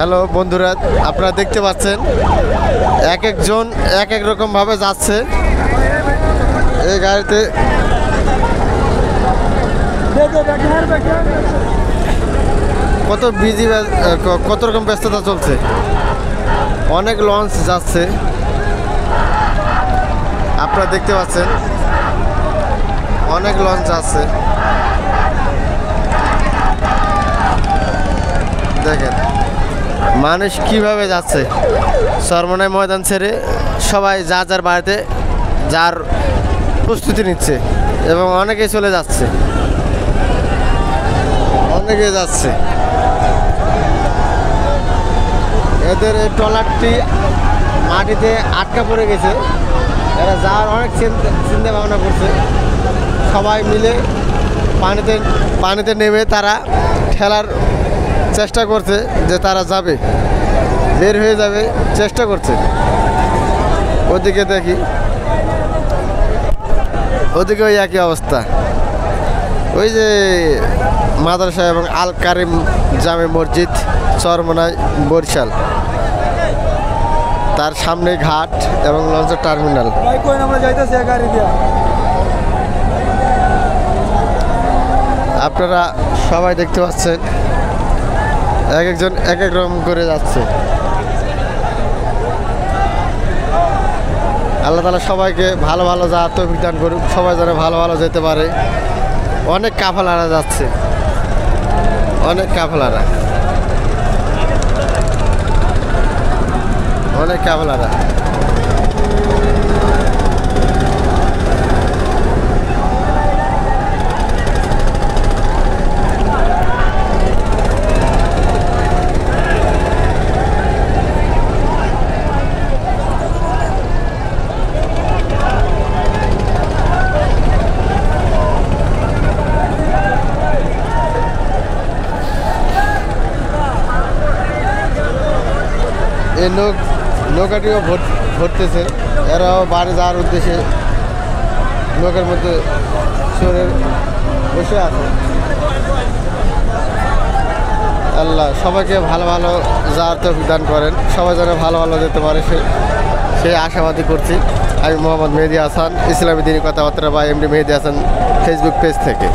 Hello বন্ধুরা, আপনারা দেখতে পাচ্ছেন এক একজন এক এক রকম ভাবে যাচ্ছে এই গাড়িতে। কত বিজি, কত রকম ব্যস্ততা চলছে। অনেক লঞ্চ যাচ্ছে, আপনারা দেখতে পাচ্ছেন অনেক লঞ্চ যাচ্ছে। দেখেন মানুষ কিভাবে যাচ্ছে। চরমোনাই ময়দান ছেড়ে সবাই যার যার বাড়িতে যার প্রস্তুতি নিচ্ছে এবং অনেকেই চলে যাচ্ছে, অনেকে যাচ্ছে। এদের এই ট্রলারটি মাটিতে আটকা পড়ে গেছে, এরা যাওয়ার অনেক চিন্তা ভাবনা করছে। সবাই মিলে পানিতে নেমে তারা ঠেলার চেষ্টা করছে যে তারা যাবে, বের হয়ে যাবে চেষ্টা করছে। ওদিকে দেখি, ওদিকে ওই একই অবস্থা। ওই যে মাদ্রাসা এবং আল কারিম জামে মসজিদ চরমোনাই বরিশাল, তার সামনে ঘাট এবং লঞ্চের টার্মিনাল। আপনারা সবাই দেখতে পাচ্ছেন এক একজন এক এক রকম করে যাচ্ছে। আল্লাহ তাআলা সবাইকে ভালো ভালো যাওয়ার তৌফিক দান করুক, সবাই যেন ভালো ভালো যেতে পারে। অনেক কাফেলারা যাচ্ছে, অনেক কাফেলারা, অনেক কাফেলারা। এই নৌকাটিও ভরতেছে, এরাও বাড়ি যাওয়ার উদ্দেশ্যে নৌকার মধ্যে সরে বসে আছে। আল্লাহ সবাইকে ভালো ভালো যাওয়ার তৌফিক দান করেন, সবাই যেন ভালো ভালো যেতে পারে সেই আশাবাদী করছি। আমি মোহাম্মদ মেহেদী হাসান, ইসলামী দিনী কথাবার্তা বা এমডি মেহেদী হাসান ফেসবুক পেজ থেকে।